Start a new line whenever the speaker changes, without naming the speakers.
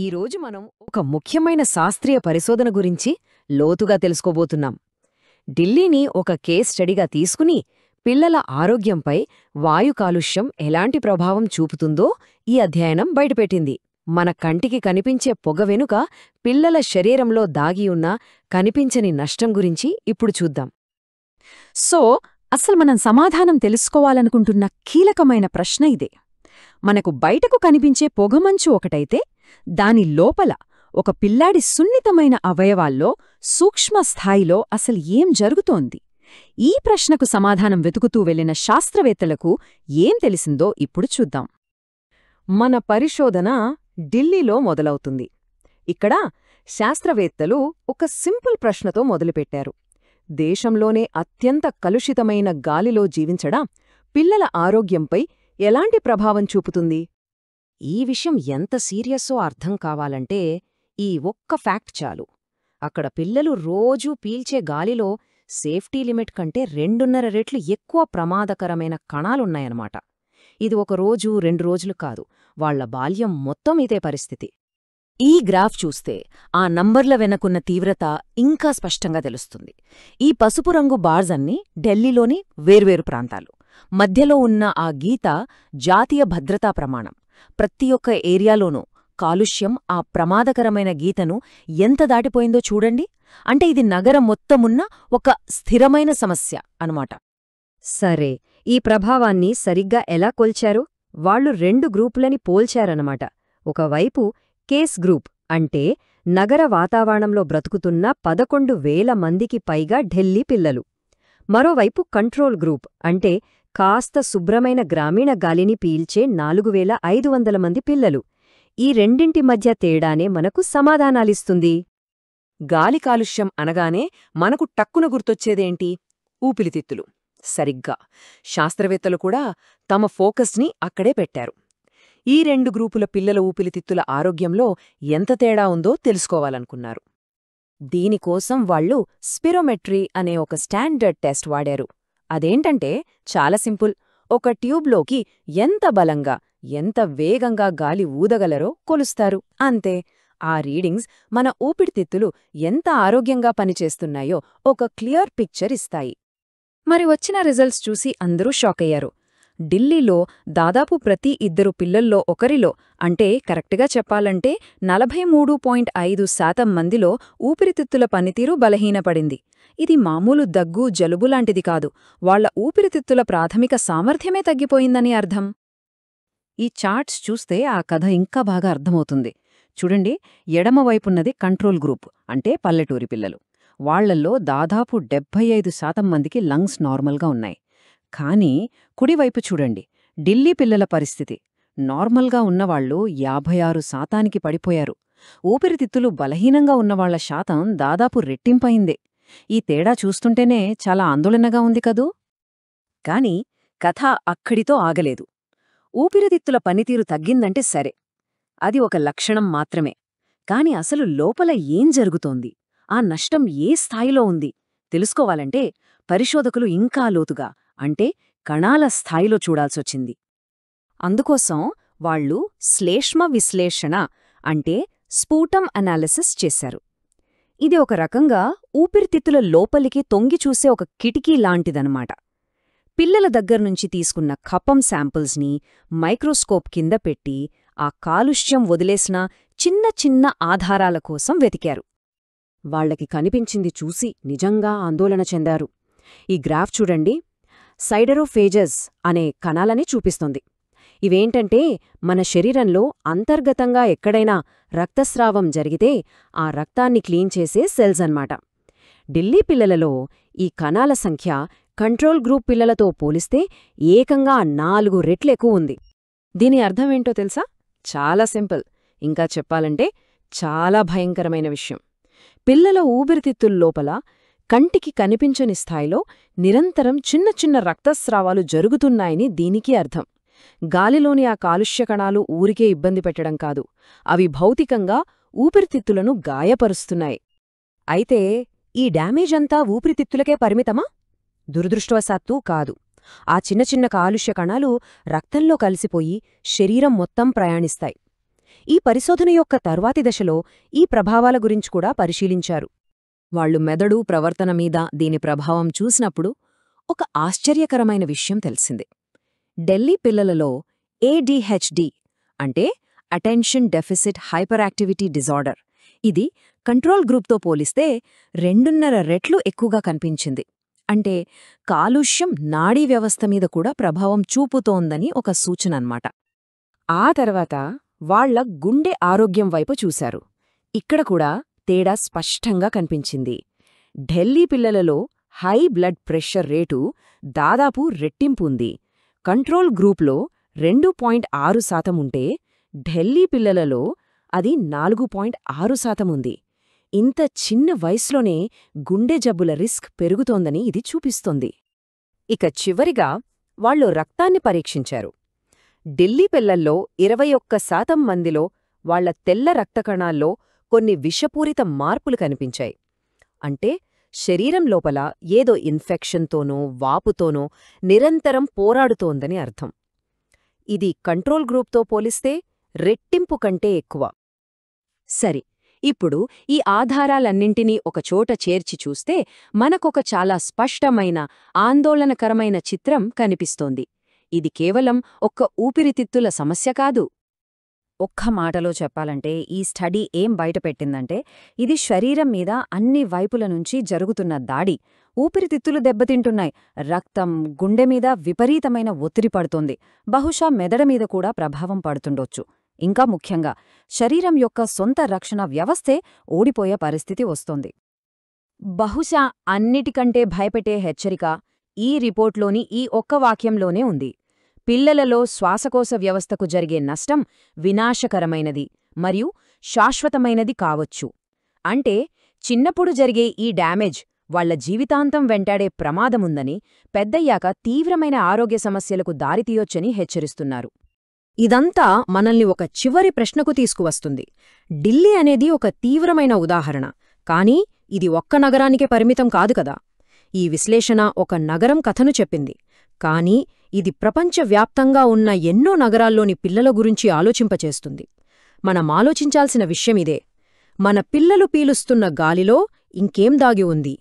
ఈరోజు మనం ఒక ముఖ్యమైన శాస్త్రీయ పరిశోధన గురించి లోతుగా తెలుసుకోబోతున్నాం. ఢిల్లీని ఒక కేస్ స్టడీగా తీసుకుని పిల్లల ఆరోగ్యంపై వాయు కాలుష్యం ఎలాంటి ప్రభావం చూపుతుందో ఈ అధ్యయనం బయటపెట్టింది. మన కంటికి కనిపించే పొగ వెనుక పిల్లల శరీరంలో దాగియున్న కనిపించని నష్టం గురించి ఇప్పుడు చూద్దాం.
సో అసలు మనం సమాధానం తెలుసుకోవాలనుకుంటున్న కీలకమైన ప్రశ్న ఇదే. మనకు బయటకు కనిపించే పొగమంచు ఒకటైతే దాని లోపల ఒక పిల్లాడి సున్నితమైన అవయవాల్లో సూక్ష్మ స్థాయిలో అసలు ఏం జరుగుతోంది? ఈ ప్రశ్నకు సమాధానం వెతుకుతూ వెళ్లిన శాస్త్రవేత్తలకు ఏం తెలిసిందో ఇప్పుడు చూద్దాం.
మన పరిశోధన ఢిల్లీలో మొదలవుతుంది. ఇక్కడ శాస్త్రవేత్తలు ఒక సింపుల్ ప్రశ్నతో మొదలుపెట్టారు. దేశంలోనే అత్యంత కలుషితమైన గాలిలో జీవించడం పిల్లల ఆరోగ్యంపై ఎలాంటి ప్రభావం చూపుతుంది? ఈ విషయం ఎంత సీరియస్సో అర్థం కావాలంటే ఈ ఒక్క ఫ్యాక్ట్ చాలు. అక్కడ పిల్లలు రోజూ పీల్చే గాలిలో సేఫ్టీ లిమిట్ కంటే 2.5 రెట్లు ఎక్కువ ప్రమాదకరమైన కణాలున్నాయన్నమాట. ఇది ఒక రోజు 2 రోజులు కాదు, వాళ్ల బాల్యం మొత్తం ఇదే పరిస్థితి.
ఈ గ్రాఫ్ చూస్తే ఆ నంబర్ల వెనకున్న తీవ్రత ఇంకా స్పష్టంగా తెలుస్తుంది. ఈ పసుపు రంగు బార్స్ అన్నీ ఢిల్లీలోని వేర్వేరు ప్రాంతాలు. మధ్యలో ఉన్న ఆ గీత జాతీయ భద్రతా ప్రమాణం. ప్రతి ఒక్క ఏరియాలోనూ కాలుష్యం ఆ ప్రమాదకరమైన గీతను ఎంత దాటిపోయిందో చూడండి. అంటే ఇది నగరం మొత్తమున్న ఒక స్థిరమైన సమస్య అన్నమాట.
సరే, ఈ ప్రభావాన్ని సరిగ్గా ఎలా కొల్చారు? వాళ్లు 2 గ్రూపులని పోల్చారన్నమాట. ఒకవైపు కేస్ గ్రూప్ అంటే నగర వాతావరణంలో బ్రతుకుతున్న 11,000 మందికి పైగా ఢిల్లీ పిల్లలు. మరోవైపు కంట్రోల్ గ్రూప్ అంటే కాస్త శుభ్రమైన గ్రామీణ గాలిని పీల్చే 4,500 మంది పిల్లలు. ఈ రెండింటి మధ్య తేడానే మనకు సమాధానాలిస్తుంది.
గాలి కాలుష్యం అనగానే మనకు టక్కున గుర్తొచ్చేదేంటి? ఊపిరితిత్తులు. సరిగ్గా. శాస్త్రవేత్తలు కూడా తమ ఫోకస్ని అక్కడే పెట్టారు. ఈ 2 గ్రూపుల పిల్లల ఊపిరితిత్తుల ఆరోగ్యంలో ఎంత తేడా ఉందో తెలుసుకోవాలనుకున్నారు. దీనికోసం వాళ్లు స్పిరోమెట్రీ అనే ఒక స్టాండర్డ్ టెస్ట్ వాడారు. అదేంటంటే చాలా సింపుల్. ఒక ట్యూబ్లోకి ఎంత బలంగా, ఎంత వేగంగా గాలి ఊదగలరో కొలుస్తారు, అంతే. ఆ రీడింగ్స్ మన ఊపిరితిత్తులు ఎంత ఆరోగ్యంగా పనిచేస్తున్నాయో ఒక క్లియర్ పిక్చర్ ఇస్తాయి.
మరి వచ్చిన రిజల్ట్స్ చూసి అందరూ షాకయ్యారు. ఢిల్లీలో దాదాపు ప్రతి 2 పిల్లల్లో ఒకరిలో, అంటే కరెక్ట్గా చెప్పాలంటే 43.5% మందిలో ఊపిరితిత్తుల పనితీరు బలహీనపడింది. ఇది మామూలు దగ్గు, జలుబు లాంటిది కాదు. వాళ్ల ఊపిరితిత్తుల ప్రాథమిక సామర్థ్యమే తగ్గిపోయిందని అర్థం. ఈ చార్ట్స్ చూస్తే ఆ కథ ఇంకా బాగా అర్థమవుతుంది. చూడండి, ఎడమవైపున్నది కంట్రోల్ గ్రూప్ అంటే పల్లెటూరి పిల్లలు. వాళ్లల్లో దాదాపు 75% మందికి లంగ్స్ నార్మల్గా ఉన్నాయి. కానీ కుడివైపు చూడండి, ఢిల్లీ పిల్లల పరిస్థితి. నార్మల్గా ఉన్నవాళ్లు 56% పడిపోయారు. ఊపిరితిత్తులు బలహీనంగా ఉన్నవాళ్ల శాతం దాదాపు రెట్టింపయిందే. ఈ తేడా చూస్తుంటేనే చాలా ఆందోళనగా ఉంది కదూ? కాని కథ అక్కడితో ఆగలేదు. ఊపిరితిత్తుల పనితీరు తగ్గిందంటే సరే, అది ఒక లక్షణం మాత్రమే. కాని అసలు లోపల ఏం జరుగుతోంది, ఆ నష్టం ఏ స్థాయిలో ఉంది తెలుసుకోవాలంటే పరిశోధకులు ఇంకా లోతుగా, అంటే కణాల స్థాయిలో చూడాల్సొచ్చింది. అందుకోసం వాళ్లు శ్లేష్మ విశ్లేషణ అంటే స్పూటమ్ అనాలిసిస్ చేశారు. ఇది ఒక రకంగా ఊపిరితిత్తుల లోపలికి తొంగిచూసే ఒక కిటికీ లాంటిదనమాట. పిల్లల దగ్గర్నుంచి తీసుకున్న కఫం శాంపిల్స్ని మైక్రోస్కోప్ కింద పెట్టి ఆ కాలుష్యం వదిలేసిన చిన్న చిన్న ఆధారాల కోసం వెతికారు. వాళ్లకి కనిపించింది చూసి నిజంగా ఆందోళన చెందారు. ఈ గ్రాఫ్ చూడండి, సైడరోఫేజెస్ అనే కణాలని చూపిస్తోంది. ఇవేంటంటే మన శరీరంలో అంతర్గతంగా ఎక్కడైనా రక్తస్రావం జరిగితే ఆ రక్తాన్ని క్లీన్ చేసే సెల్స్ అన్నమాట. ఢిల్లీ పిల్లలలో ఈ కణాల సంఖ్య కంట్రోల్ గ్రూప్ పిల్లలతో పోలిస్తే ఏకంగా 4 రెట్లెక్కువ ఉంది. దీని అర్థమేంటో తెలుసా? చాలా సింపుల్. ఇంకా చెప్పాలంటే చాలా భయంకరమైన విషయం. పిల్లల ఊపిరితిత్తుల్లోపల కంటికి కనిపించని స్థాయిలో నిరంతరం చిన్న చిన్న రక్తస్రావాలు జరుగుతున్నాయని దీనికి అర్థం. గాలిలోని ఆ కాలుష్య కణాలు ఊరికే ఇబ్బంది పెట్టడం కాదు, అవి భౌతికంగా ఊపిరితిత్తులను గాయపరుస్తున్నాయి. అయితే ఈ డ్యామేజ్ అంతా ఊపిరితిత్తులకే పరిమితమా? దురదృష్టవశాత్తూ కాదు. ఆ చిన్న చిన్న కాలుష్య కణాలు రక్తంలో కలిసిపోయి శరీరం మొత్తం ప్రయాణిస్తాయి.
ఈ పరిశోధన యొక్క తర్వాతి దశలో ఈ ప్రభావాల గురించి కూడా పరిశీలించారు.
వాళ్లు మెదడు ప్రవర్తన మీద దీని ప్రభావం చూసినప్పుడు ఒక ఆశ్చర్యకరమైన విషయం తెలిసింది. ఢిల్లీ పిల్లలలో ADHD అంటే attention deficit hyper activity disorder ఇది కంట్రోల్ గ్రూప్తో పోలిస్తే 2.5 రెట్లు ఎక్కువగా కనిపించింది. అంటే కాలుష్యం నాడీ వ్యవస్థ మీద కూడా ప్రభావం చూపుతోందని ఒక సూచనన్నమాట.
ఆ తర్వాత వాళ్ల గుండె ఆరోగ్యం వైపు చూశారు. ఇక్కడ కూడా తేడా స్పష్టంగా కనిపించింది. ఢిల్లీ పిల్లలలో హై బ్లడ్ ప్రెషర్ రేటు దాదాపు రెట్టింపు ఉంది. కంట్రోల్ గ్రూప్లో 2.6% ఉంటే ఢిల్లీ పిల్లలలో అది 4.6% ఉంది. ఇంత చిన్న వయసులోనే గుండె జబ్బుల రిస్క్ పెరుగుతోందని ఇది చూపిస్తోంది. ఇక చివరిగా వాళ్లు రక్తాన్ని పరీక్షించారు. ఢిల్లీ పిల్లల్లో 21% మందిలో వాళ్ల తెల్ల రక్తకణాల్లో కొన్ని విషపూరిత మార్పులు కనిపించాయి. అంటే శరీరం లోపల ఏదో ఇన్ఫెక్షన్తోనో వాపుతోనో నిరంతరం పోరాడుతోందని అర్థం. ఇది కంట్రోల్ గ్రూప్తో పోలిస్తే రెట్టింపు కంటే ఎక్కువ.
సరి, ఇప్పుడు ఈ ఆధారాలన్నింటినీ ఒకచోట చేర్చి చూస్తే మనకొక చాలా స్పష్టమైన ఆందోళనకరమైన చిత్రం కనిపిస్తోంది. ఇది కేవలం ఒక్క ఊపిరితిత్తుల సమస్య కాదు. ఒక్క మాటలో చెప్పాలంటే ఈ స్టడీ ఏం బయటపెట్టిందంటే ఇది శరీరం మీద అన్ని వైపుల నుంచి జరుగుతున్న దాడి. ఊపిరితిత్తులు దెబ్బతింటున్నాయి, రక్తం గుండె మీద విపరీతమైన ఒత్తిడి పడుతోంది, బహుశా మెదడ మీద కూడా ప్రభావం పడుతుండొచ్చు. ఇంకా ముఖ్యంగా శరీరం యొక్క సొంత రక్షణ వ్యవస్థే ఓడిపోయే పరిస్థితి వస్తోంది. బహుశా అన్నిటికంటే భయపెట్టే హెచ్చరిక ఈ రిపోర్ట్లోని ఈ ఒక్క వాక్యంలోనే ఉంది. పిల్లలలో శ్వాసకోశ వ్యవస్థకు జరిగే నష్టం వినాశకరమైనది మరియు శాశ్వతమైనది కావచ్చు. అంటే చిన్నప్పుడు జరిగే ఈ డ్యామేజ్ వాళ్ల జీవితాంతం వెంటాడే ప్రమాదముందని, పెద్దయ్యాక తీవ్రమైన ఆరోగ్య సమస్యలకు దారితీయొచ్చని హెచ్చరిస్తున్నారు. ఇదంతా మనల్ని ఒక చివరి ప్రశ్నకు తీసుకువస్తుంది. ఢిల్లీ అనేది ఒక తీవ్రమైన ఉదాహరణ, కానీ ఇది ఒక్క నగరానికే పరిమితం కాదు కదా. ఈ విశ్లేషణ ఒక నగరం కథను చెప్పింది, కానీ ఇది ప్రపంచవ్యాప్తంగా ఉన్న ఎన్నో నగరాల్లోని పిల్లల గురించి ఆలోచింపచేస్తుంది. మనం ఆలోచించాల్సిన విషయమిదే: మన పిల్లలు పీలుస్తున్న గాలిలో ఇంకేం దాగి ఉంది.